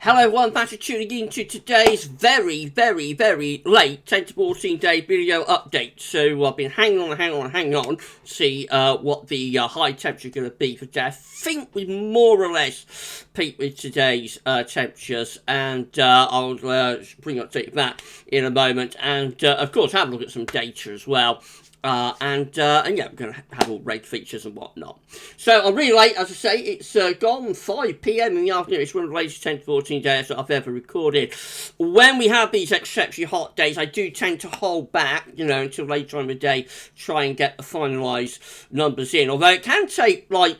Hello everyone, thanks for tuning in to today's very late 10 to 14 day video update. So I've been hanging on to see what the high temperature is going to be for today. I think we more or less peaked with today's temperatures, and I'll bring up to that in a moment, and of course have a look at some data as well. And yeah, we're going to have all raid features and whatnot. So I'm really late, as I say. It's gone 5 PM in the afternoon. It's one of the latest 10 to 14 days that I've ever recorded. When we have these exceptionally hot days, I do tend to hold back, until later on in the day, try and get the finalised numbers in. Although it can take, like,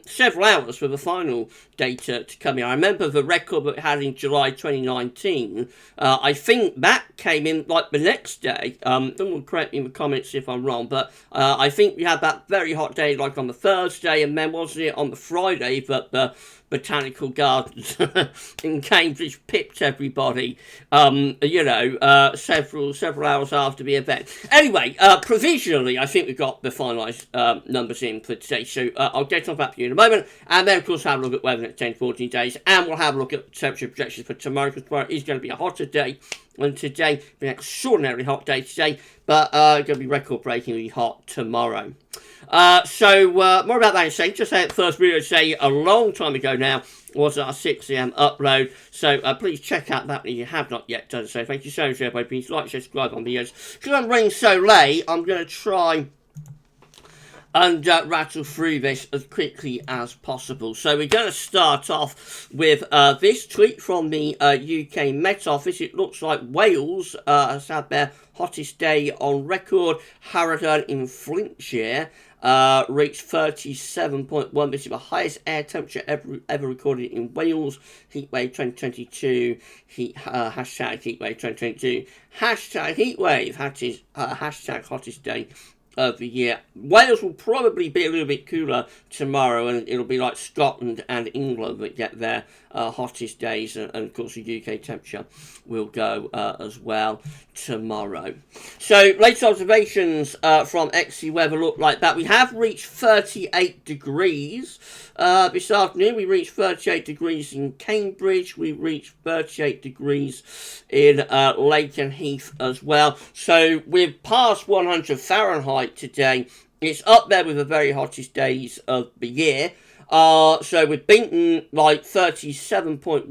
several hours for the final data to come in. I remember the record that we had in July 2019. I think that came in, like, the next day. Someone correct me in the comments if I'm wrong, but I think we had that very hot day, like, on the Thursday, and then wasn't it on the Friday that the Botanical Gardens in Cambridge pipped everybody, several hours after the event. Anyway, provisionally, I think we've got the finalised numbers in for today, so I'll get on that for you in a moment, and then, of course, have a look at weather next 10 to 14 days, and we'll have a look at temperature projections for tomorrow, because tomorrow is going to be a hotter day, and today, will be an extraordinarily hot day today, but going to be record-breakingly hot tomorrow. So more about that in a second. Just had the first video today a long time ago now was our 6 AM upload, so please check out that if you have not yet done so. Thank you so much everybody. Please like, share, subscribe on videos. Because I'm running so late, I'm going to try and rattle through this as quickly as possible. So we're going to start off with this tweet from the UK Met Office. It looks like Wales has had their hottest day on record. Harrogate in Flintshire reached 37.1. This is the highest air temperature ever recorded in Wales. Heatwave 2022. Hashtag Heatwave 2022. Hashtag Heatwave. Hashtag hottest day of the year. Wales will probably be a little bit cooler tomorrow, and it'll be like Scotland and England that get their hottest days, and of course the UK temperature will go as well tomorrow. So latest observations from XC Weather look like that. We have reached 38 degrees this afternoon. We reached 38 degrees in Cambridge. We reached 38 degrees in Lakenheath as well. So we're past 100 Fahrenheit today. It's up there with the very hottest days of the year. So we've beaten like 37.1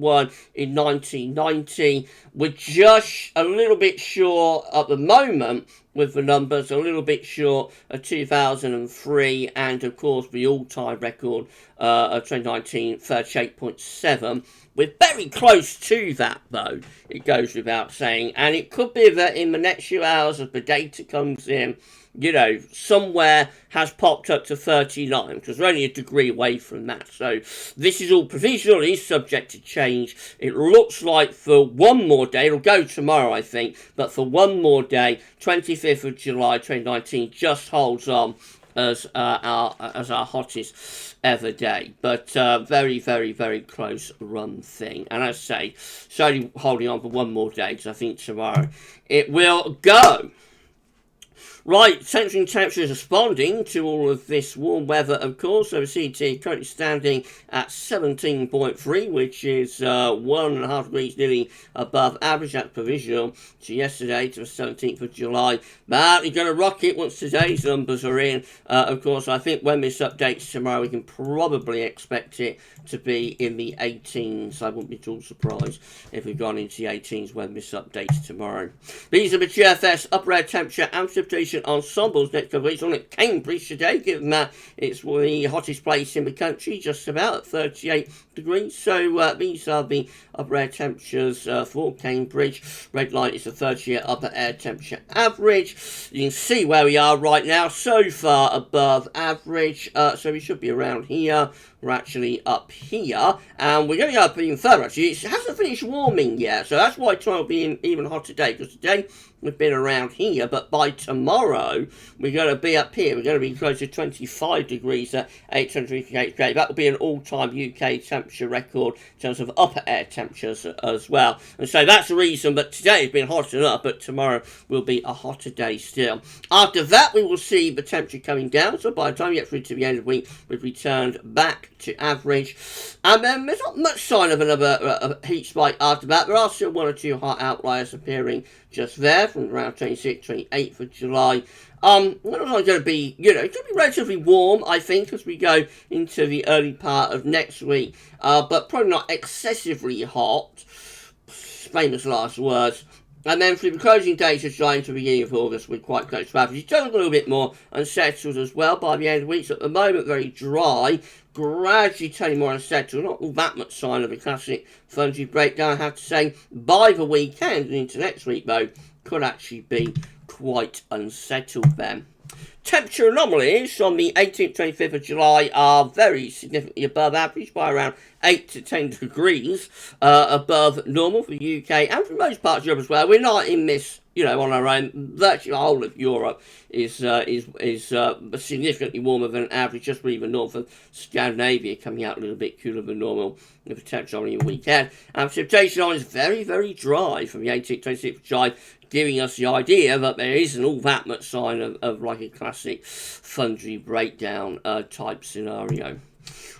in 1990. We're just a little bit short at the moment with the numbers, a little bit short of 2003, and of course the all-time record of 2019, 38.7. We're very close to that, though, it goes without saying, and it could be that in the next few hours as the data comes in, somewhere has popped up to 39, because we're only a degree away from that. So this is all provisionally subject to change. It looks like for one more day, it'll go tomorrow, I think, but for one more day, 25th of July 2019, just holds on as our hottest ever day. But very close run thing. And as I say, it's only holding on for one more day, because I think tomorrow it will go. Right, temperature is responding to all of this warm weather, of course. So the CT currently standing at 17.3, which is 1.5 degrees nearly above average. That's provisional to yesterday, to the 17th of July. But you're going to rock it once today's numbers are in. Of course, I think when this updates tomorrow, we can probably expect it to be in the 18s. I wouldn't be at all surprised if we've gone into the 18s when this updates tomorrow. These are the GFS upper air temperature and precipitation ensembles next couple of weeks on at Cambridge today, given that it's the hottest place in the country, just about at 38 degrees. So these are the upper air temperatures for Cambridge. Red line is the 30-year upper air temperature average. You can see where we are right now, so far above average, so we should be around here. We're actually up here, and we're going to go up even further. Actually, it hasn't finished warming yet, so that's why tomorrow will be an even hotter day, because today we've been around here, but by tomorrow we're going to be up here. We're going to be close to 25 degrees at 838 K. That will be an all-time UK temperature record in terms of upper air temperatures as well. And so that's the reason that today has been hot enough, but tomorrow will be a hotter day still. After that, we will see the temperature coming down, so by the time we get through to the end of the week, we've returned back to average. And then there's not much sign of another heat spike after that. There are still one or two hot outliers appearing just there from around 26th, 28th of July. It's going to be, it's going to be relatively warm, I think, as we go into the early part of next week. But probably not excessively hot. Famous last words. And then through the closing days of July into the beginning of August, we're quite close to average. It's a little bit more unsettled as well by the end of the week. So at the moment, very dry, gradually turning more unsettled. Not all that much sign of a classic fungi breakdown, I have to say. By the weekend and into next week, though, could actually be quite unsettled then. Temperature anomalies on the 18th, 25th of July are very significantly above average by around 8 to 10 degrees above normal for the UK and for most parts of Europe as well. We're not in this, on our own. Virtually the whole of Europe is significantly warmer than average, just even north of Scandinavia coming out a little bit cooler than normal with the temperature on the weekend. And precipitation on is very, very dry from the 18th, 26th of July, giving us the idea that there isn't all that much sign of like a classic fungi breakdown type scenario.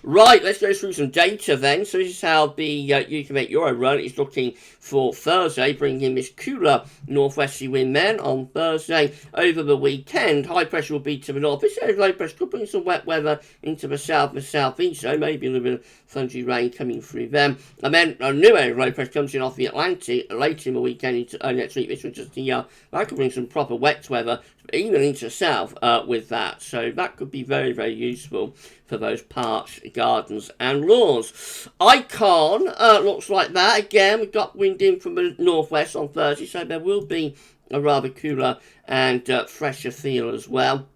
Right, let's go through some data then. So this is how the UK Met Euro run is looking for Thursday, bringing in this cooler northwesterly wind then on Thursday. Over the weekend, high pressure will be to the north. This area of low pressure could bring some wet weather into the south and southeast, so maybe a little bit of fungi rain coming through them. And then a new area of low pressure comes in off the Atlantic late in the weekend into early next week. This will just that could bring some proper wet weather even into the south with that. So that could be very, very useful for those parks, gardens and lawns. Icon looks like that. Again, we've got wind in from the northwest on Thursday, so there will be a rather cooler and fresher feel as well.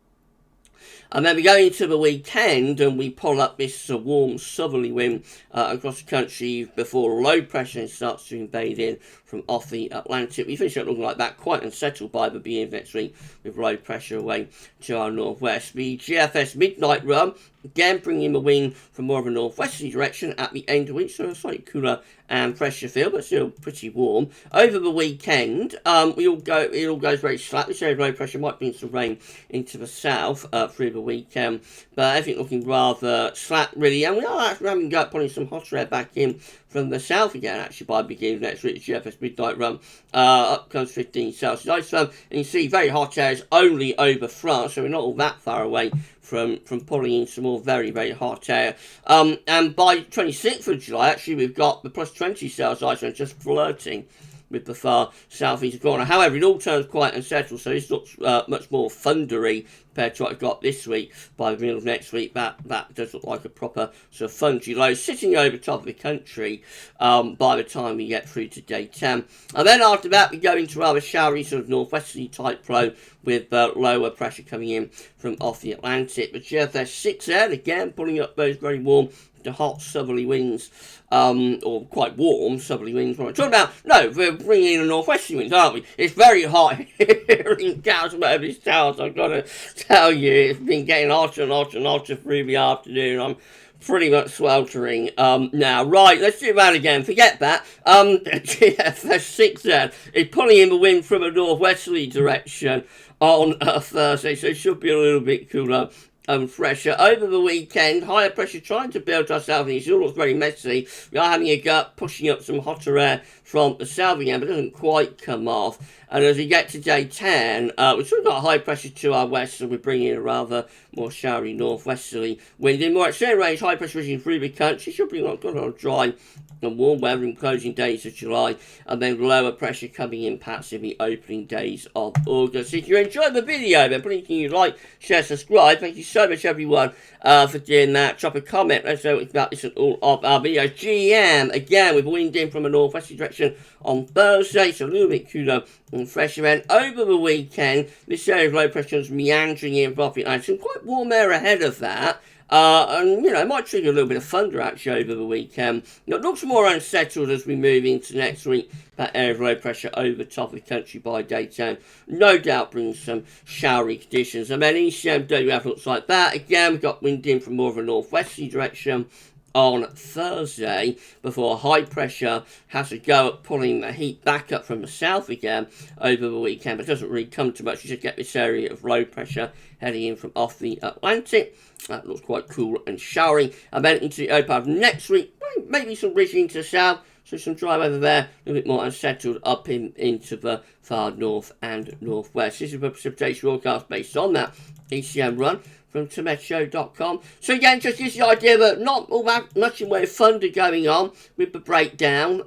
And then we go into the weekend and we pull up this warm southerly wind across the country before low pressure starts to invade in from off the Atlantic. We finish up looking like that, quite unsettled by the beginning of next week with low pressure away to our northwest. The GFS midnight run, again bringing the wind from more of a northwesterly direction at the end of the week, so a slightly cooler and fresher feel, but still pretty warm. Over the weekend, it all goes very slack. This area of low pressure might bring some rain into the south through the weekend, but everything looking rather slack really. And we are actually having pulling some hot air back in from the south again, actually, by the beginning of next week. GFS midnight run up comes 15 Celsius ice and you see very hot air is only over France, so we're not all that far away from pulling in some more very, very hot air. And by 26th of July, actually, we've got the plus 20 Celsius ice and just flirting with the far southeast corner. However, it all turns quite unsettled, so this looks much more thundery compared to what I've got this week. By the middle of next week, that does look like a proper sort of fungi low sitting over top of the country by the time we get through to day 10. And then after that, we go into rather showery sort of northwesterly type flow with lower pressure coming in from off the Atlantic. But GFS 6 there, again, pulling up those very warm to hot southerly winds, or quite warm southerly winds. What I'm talking about? No, we're bringing in a northwesterly winds, aren't we? It's very hot here in GavsWeatherVids towers, I've got to tell you. It's been getting hotter and hotter and hotter through the afternoon. I'm pretty much sweltering now. Right, let's do that again. Forget that. GFS 6 there is pulling in the wind from a northwesterly direction on Thursday, so it should be a little bit cooler and fresher. Over the weekend, higher pressure trying to build to our south east. It all looks very messy. We are having a gut pushing up some hotter air from the south again, but it doesn't quite come off. And as we get to day 10, we've still got high pressure to our west, so we're bringing in a rather more showery northwesterly wind. In more extreme range, high pressure reaching through the country should bring on good old dry and warm weather in closing days of July, and then lower pressure coming in perhaps in the opening days of August. If you enjoyed the video, then please can you like, share, subscribe. Thank you so much, everyone, for doing that. Drop a comment. Let's know about this and all of our videos. GM, again, with wind in from a northwesterly direction on Thursday, so a little bit cooler and fresher. And over the weekend, this area of low pressure is meandering in from the Atlantic. Some quite warm air ahead of that. And, it might trigger a little bit of thunder, actually, over the weekend. It looks more unsettled as we move into next week. That area of low pressure over top of the country by day 10. No doubt brings some showery conditions. And then ECM WF looks like that. Again, we've got wind in from more of a northwesterly direction on Thursday before high pressure has a go at pulling the heat back up from the south again over the weekend, but it doesn't really come to much. You just get this area of low pressure heading in from off the Atlantic. That looks quite cool and showery. And then into the early part of next week, maybe some ridging to the south, so some dry weather there, a little bit more unsettled up into the far north and northwest. This is a precipitation forecast based on that ECM run from TometoShow.com. So again, just gives the idea that not all that much in way of thunder going on with the breakdown.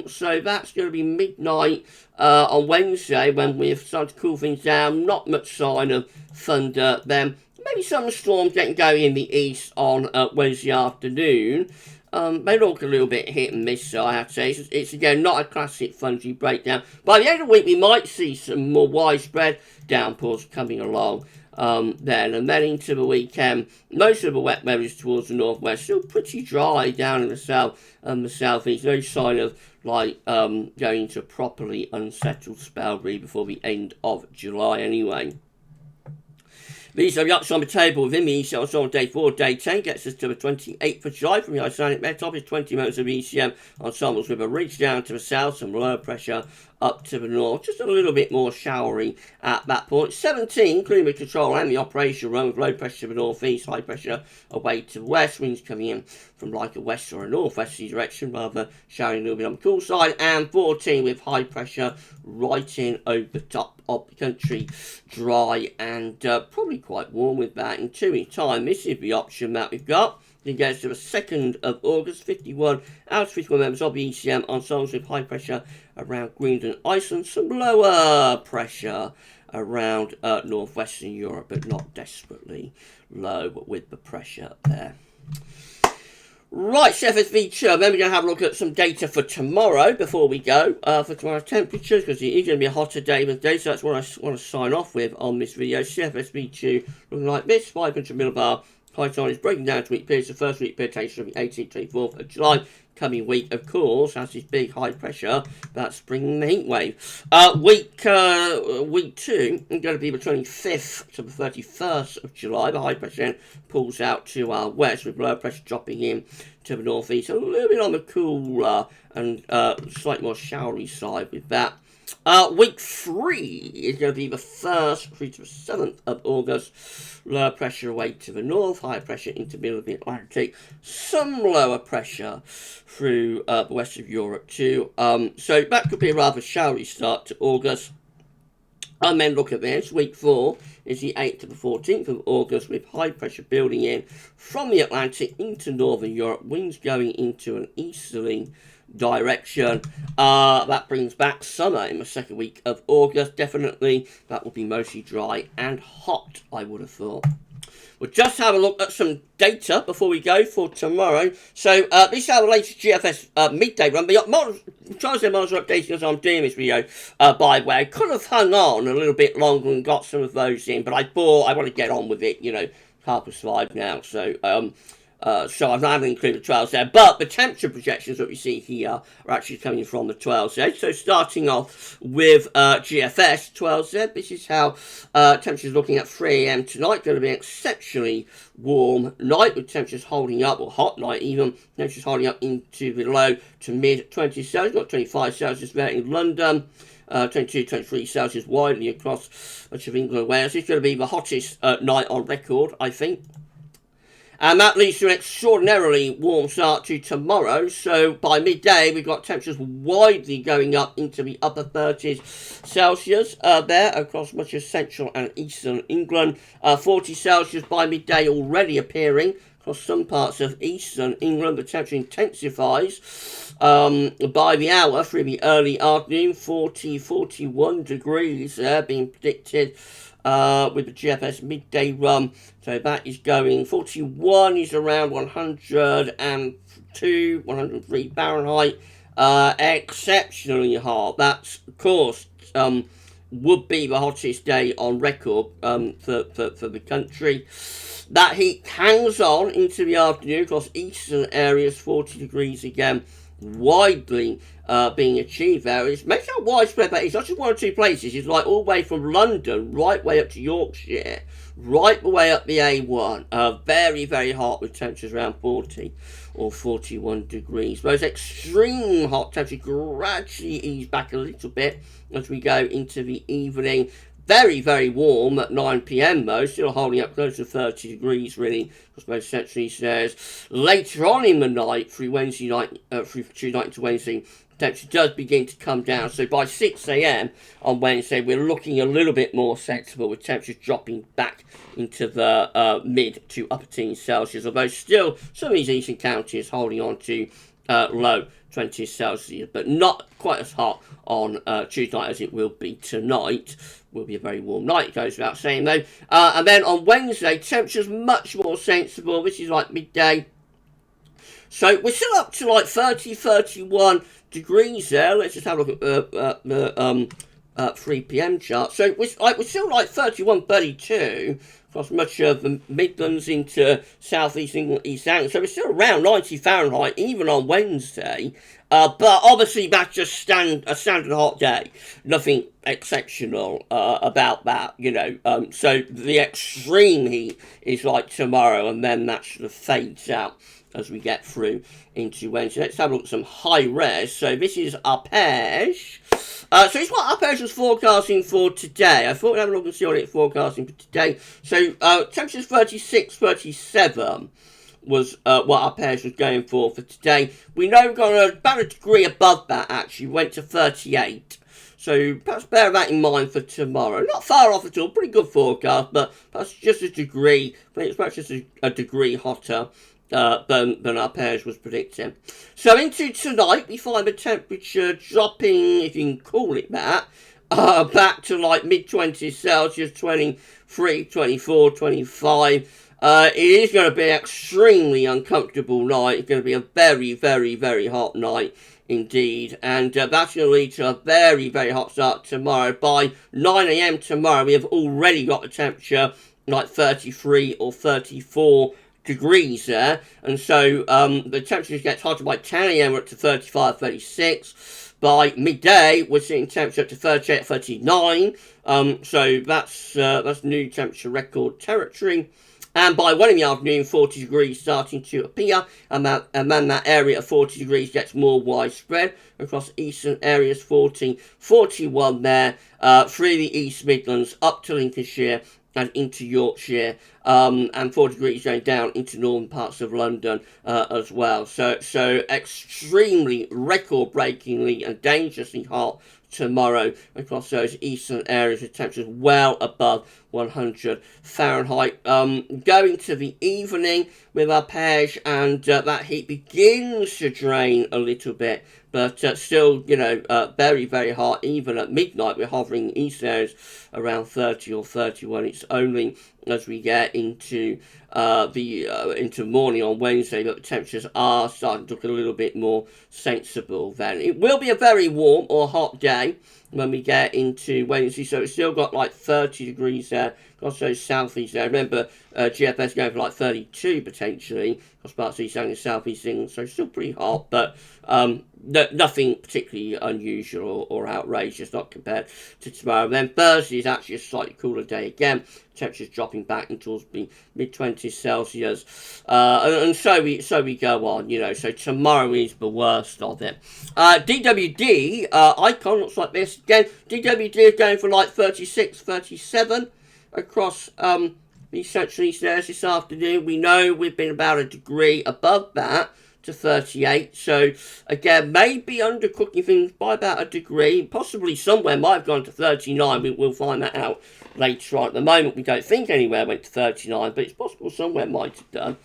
So that's going to be midnight on Wednesday when we've started to cool things down. Not much sign of thunder then. Maybe some storms getting going in the east on Wednesday afternoon. They look a little bit hit and miss, so I have to say. It's again not a classic fungy breakdown. By the end of the week, we might see some more widespread downpours coming along then. And then into the weekend, most of the wet weather is towards the northwest. Still pretty dry down in the south and the southeast. No sign of like going into a properly unsettled spell really before the end of July anyway. These are the ups on the table within the ECM on day 4, day 10 gets us to the 28th of July from the Icelandic Met Office. 20 minutes of ECM ensembles with a ridge down to the south, some lower pressure up to the north, just a little bit more showery at that point. 17, including the control and the operation run with low pressure to the northeast, high pressure away to the west, winds coming in from like a west or a northwesterly direction, rather showering a little bit on the cool side, and 14 with high pressure right in over the top of the country, dry and probably quite warm with that. In 2 weeks' time, this is the option that we've got. It goes to the 2nd of August, 51 out of 51 members of the ECM ensembles with high pressure around Greenland, Iceland, some lower pressure around northwestern Europe, but not desperately low with the pressure there. Right, CFSV then we're going to have a look at some data for tomorrow before we go for tomorrow's temperatures, because it is going to be a hotter day than today, so that's what I want to sign off with on this video. CFSV2 looking like this, 500 millibar. Python is breaking down to week periods. The first week period takes from the 18th to 24th of July. Coming week, of course, has this big high pressure that's bringing the heat wave. Week 2 is going to be the 25th to the 31st of July. The high pressure then pulls out to our west with low pressure dropping in to the northeast. A little bit on the cooler and slightly more showery side with that. Week 3 is going to be the 1st through to the 7th of August. Lower pressure away to the north, higher pressure into the middle of the Atlantic. Some lower pressure through the west of Europe too. So that could be a rather showery start to August. And then look at this. Week 4 is the 8th to the 14th of August with high pressure building in from the Atlantic into northern Europe. Winds going into an easterly direction. That brings back summer in the 2nd week of August. Definitely that will be mostly dry and hot, I would have thought. We'll just have a look at some data before we go for tomorrow. So this is our latest GFS midday run. The transit models are updating as I'm doing this video, by the way. I could have hung on a little bit longer and got some of those in, but I thought I want to get on with it, you know, 5:30 now. So I'm not going to include the 12s there, but the temperature projections that we see here are actually coming from the 12Z. So starting off with GFS 12Z, this is how temperatures looking at 3 AM tonight. Going to be an exceptionally warm night with temperatures holding up, or hot night even, temperatures holding up into the low to mid 20 Celsius, got 25 Celsius there in London. 22, 23 Celsius widely across much of England and Wales. It's going to be the hottest night on record, I think. And that leads to an extraordinarily warm start to tomorrow. So by midday, we've got temperatures widely going up into the upper 30s Celsius there across much of central and eastern England. 40 Celsius by midday already appearing across some parts of eastern England. The temperature intensifies by the hour through the early afternoon. 40, 41 degrees there being predicted with the GFS midday run. So that is going, 41 is around 102, 103 Fahrenheit. Exceptionally hot. That's, of course, would be the hottest day on record for the country. That heat hangs on into the afternoon across eastern areas, 40 degrees again widely being achieved there. It makes how widespread that is. Not just one or two places. It's like all the way from London, right way up to Yorkshire, right the way up the A1. Very, very hot with temperatures around 40 or 41 degrees. Those extreme hot temperatures gradually ease back a little bit as we go into the evening. Very, very warm at 9 p.m. though, still holding up close to 30 degrees really, because most central east areas. Later on in the night, through Wednesday night, through Tuesday night into Wednesday, temperature does begin to come down. So by 6 a.m. on Wednesday, we're looking a little bit more sensible, with temperatures dropping back into the mid to upper teens Celsius, although still some of these eastern counties holding on to low 20 Celsius, but not quite as hot on Tuesday night as it will be tonight. Will be a very warm night, it goes without saying though. And then on Wednesday, temperatures much more sensible. This is like midday. So we're still up to like 30, 31 degrees there. Let's just have a look at the 3 p.m. chart. So we're still like 31, 32 across much of the Midlands into southeast England, East Anglia. So we're still around 90 Fahrenheit even on Wednesday. But obviously that's just a standard hot day. Nothing exceptional about that, you know. So the extreme heat is like tomorrow, and then that sort of fades out as we get through into Wednesday. Let's have a look at some high res. So this is Arpège. So it's what Arpège was forecasting for today. I thought we'd have a look and see what it's forecasting for today. So temperatures 36, 37 was what Arpège was going for today. We know we've got about a degree above that actually. We went to 38. So perhaps bear that in mind for tomorrow. Not far off at all. Pretty good forecast, but perhaps just a degree. I think it's perhaps just a degree hotter than Arpège was predicting. So into tonight, we find the temperature dropping, if you can call it that, back to like mid-20s Celsius, 23, 24, 25. It is going to be an extremely uncomfortable night. It's going to be a very, very, very hot night indeed. And that's going to lead to a very, very hot start tomorrow. By 9 a.m. tomorrow, we have already got the temperature like 33 or 34 degrees there. And so the temperature gets hotter by 10 a.m. We're up to 35, 36. By midday, we're seeing temperature up to 38, 39. So that's new temperature record territory. And by 1 in the afternoon, 40 degrees starting to appear, and then that area of 40 degrees gets more widespread across eastern areas, 40, 41 there, through the East Midlands, up to Lincolnshire and into Yorkshire, and 4 degrees going down into northern parts of London as well. So extremely record-breakingly and dangerously hot tomorrow across those eastern areas with temperatures well above 100 Fahrenheit. Going to the evening with Arpège, and that heat begins to drain a little bit, but still, you know, very, very hot. Even at midnight, we're hovering east areas around 30 or 31. It's only as we get into into morning on Wednesday that the temperatures are starting to look a little bit more sensible then. It will be a very warm or hot day when we get into Wednesday, so it's still got like 30 degrees there across those southeast there. Remember, GFS going for like 32 potentially across parts of East Anglia, southeast England, so still pretty hot, but nothing particularly unusual or outrageous, not compared to tomorrow. Then Thursday is actually a slightly cooler day again. Temperatures dropping back towards the mid-20s Celsius, and so we go on, you know. So tomorrow is the worst of it. DWD icon looks like this again. DWD is going for like 36, 37 across the central east areas this afternoon. We know we've been about a degree above that to 38, so again maybe undercooking things by about a degree, possibly somewhere might have gone to 39. We'll find that out later on. At the moment we don't think anywhere went to 39, but it's possible somewhere might have done.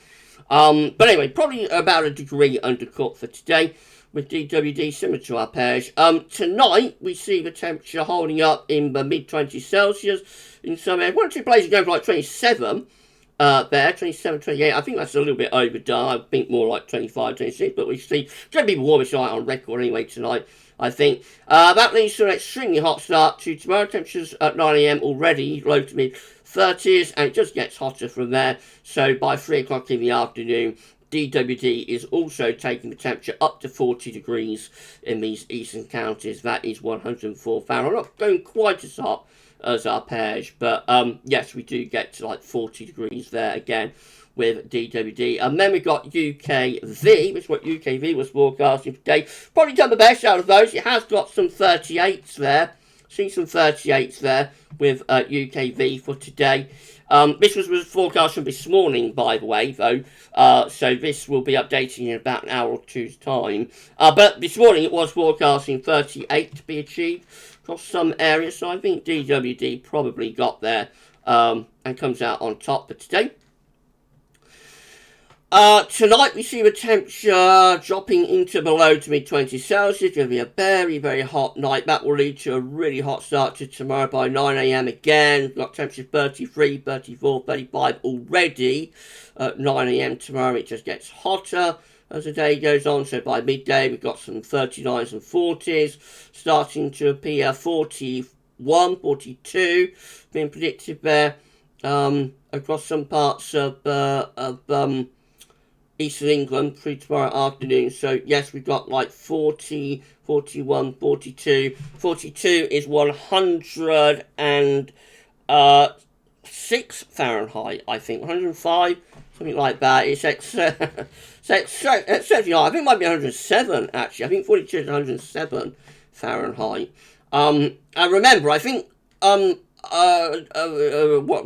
But anyway, probably about a degree undercooked for today with DWD similar to Arpège. Tonight we see the temperature holding up in the mid-20s Celsius in some areas. One or two places going for like 27 there, 27, 28. I think that's a little bit overdone. I think more like 25, 26, but we see it's going to be the warmest night on record anyway tonight, I think. That leads to an extremely hot start to tomorrow. Temperatures at 9 a.m. already low to mid 30s, and it just gets hotter from there. So by 3 o'clock in the afternoon, DWD is also taking the temperature up to 40 degrees in these eastern counties. That is 104 Fahrenheit. Not going quite as hot as Arpège, but yes, we do get to like 40 degrees there again with DWD. And then we've got UKV, which is what UKV was forecasting today. Probably done the best out of those. It has got some 38s there. See some 38s there with UKV for today. This was forecast from this morning, by the way, though. So this will be updating in about an hour or two's time. But this morning it was forecasting 38 to be achieved across some areas. So I think DWD probably got there and comes out on top for today. Tonight we see the temperature dropping into below to mid-20s Celsius. It's going to be a very, very hot night. That will lead to a really hot start to tomorrow by 9 a.m. again. We've got temperatures 33, 34, 35 already at 9 a.m. tomorrow. It just gets hotter as the day goes on. So by midday we've got some 39s and 40s starting to appear. 41, 42 being predicted there across some parts of Eastern England through tomorrow afternoon. So yes, we've got like 40, 41, 42. 42 is 106 Fahrenheit, I think. 105, something like that. It's certainly I think it might be 107 actually. I think 42 is 107 Fahrenheit. And remember, I think what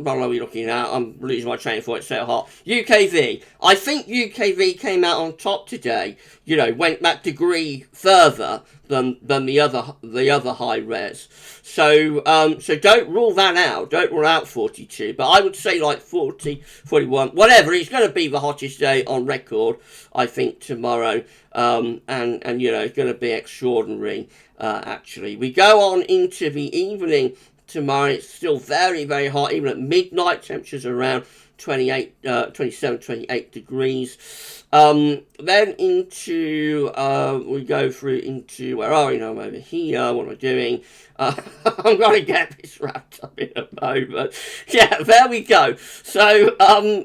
model are we looking at? I'm losing my train of thought, it's so hot. UKV. I think UKV came out on top today. You know, went that degree further than the other high res. So so don't rule that out. Don't rule out 42. But I would say like 40, 41, whatever. It's going to be the hottest day on record, I think, tomorrow. And you know, it's going to be extraordinary. Actually, we go on into the evening. Tomorrow it's still very, very hot. Even at midnight, temperatures are around 27, 28 degrees. Then into, we go through into, where are we now? I'm over here. What am I doing? I'm going to get this wrapped up in a moment. Yeah, there we go. So,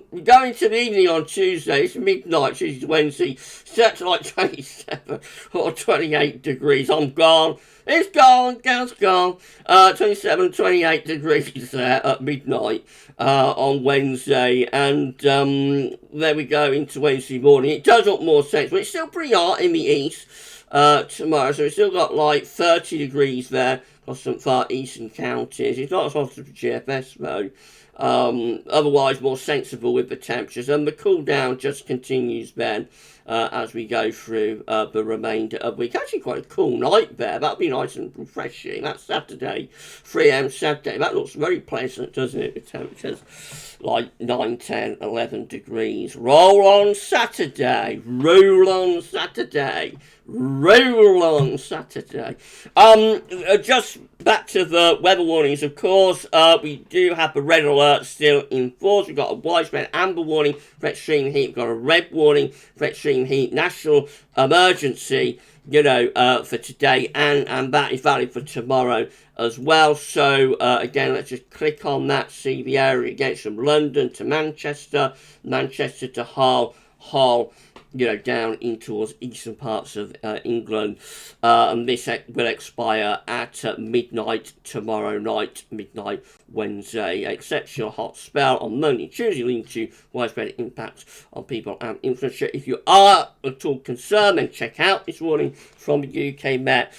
we go into the evening on Tuesday. It's midnight, Tuesday to Wednesday. Set to like 27 or 28 degrees. I'm gone. It's gone, girl's gone. 27, 28 degrees there at midnight on Wednesday. And there we go into Wednesday morning. It does look more sensible. It's still pretty hot in the east tomorrow. So we've still got like 30 degrees there across some far eastern counties. It's not as hot as the GFS though. Otherwise more sensible with the temperatures. And the cool down just continues then. As we go through the remainder of the week. Actually quite a cool night there. That'll be nice and refreshing. That's Saturday, 3 a.m. Saturday. That looks very pleasant, doesn't it? The temperatures like 9, 10, 11 degrees. Roll on Saturday. Roll on Saturday. Roll on Saturday. Just back to the weather warnings, of course. We do have the red alert still in force. We've got a widespread amber warning for extreme heat. We've got a red warning for extreme heat. National emergency, you know, for today. And that is valid for tomorrow as well. So, again, let's just click on that. See the area again from London to Manchester. Manchester to Hull. You know, down in towards eastern parts of England. And this will expire at midnight tomorrow night, midnight Wednesday. Exceptional hot spell on Monday, Tuesday, leading to widespread impacts on people and infrastructure. If you are at all concerned, then check out this warning from the UK Met.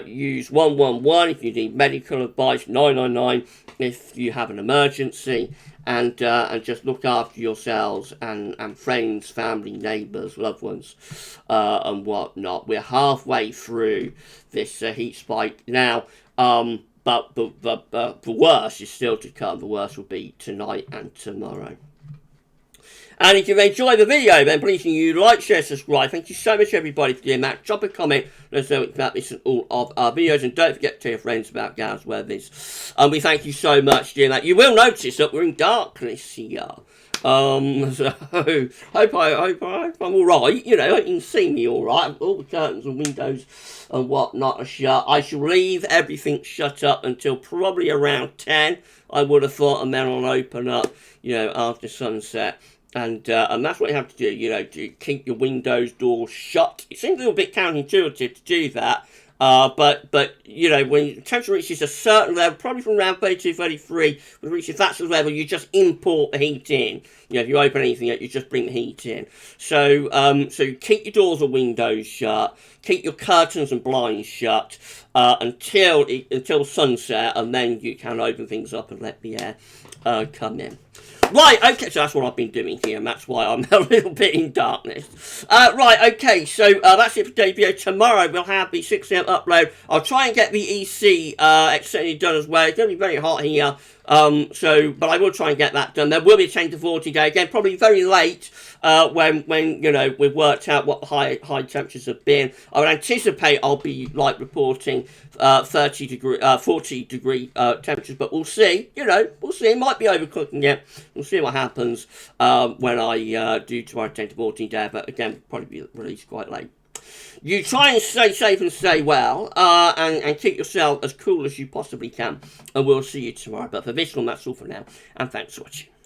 Use 111 if you need medical advice, 999 if you have an emergency. And just look after yourselves and friends, family, neighbours, loved ones, and whatnot. We're halfway through this heat spike now, but the worst is still to come. The worst will be tonight and tomorrow. And if you've enjoyed the video, then please can you like, share, subscribe. Thank you so much, everybody, for doing that. Drop a comment. Let us know about this and all of our videos. And don't forget to tell your friends about GavsWeatherVids. And we thank you so much for doing that. You will notice that we're in darkness here. So hope I'm all right. You know, you can see me all right. All the curtains and windows and whatnot are shut. I shall leave everything shut up until probably around 10. I would have thought, and then I'll open up, you know, after sunset. And that's what you have to do, you know, to keep your windows, doors shut. It seems a little bit counterintuitive to do that. But you know, when temperature reaches a certain level, probably from around 32, 33, when it reaches that sort of level, you just import the heat in. You know, if you open anything up, you just bring the heat in. So, so keep your doors and windows shut. Keep your curtains and blinds shut until sunset, and then you can open things up and let the air come in. Right, okay, so that's what I've been doing here, and that's why I'm a little bit in darkness. Right, okay, so that's it for today's video. Tomorrow we'll have the 6 a.m. upload. I'll try and get the EC externally done as well. It's going to be very hot here, but I will try and get that done. There will be a 10 to 40 day, again, probably very late, when you know, we've worked out what the high temperatures have been. I would anticipate I'll be, like, reporting 40 degree temperatures, but we'll see, you know, we'll see. It might be overcooking it. We'll see what happens when I do tomorrow 10 to 14 day, but again, probably be released quite late. You try and stay safe and stay well, and keep yourself as cool as you possibly can, and we'll see you tomorrow. But for this one, that's all for now, and thanks for watching.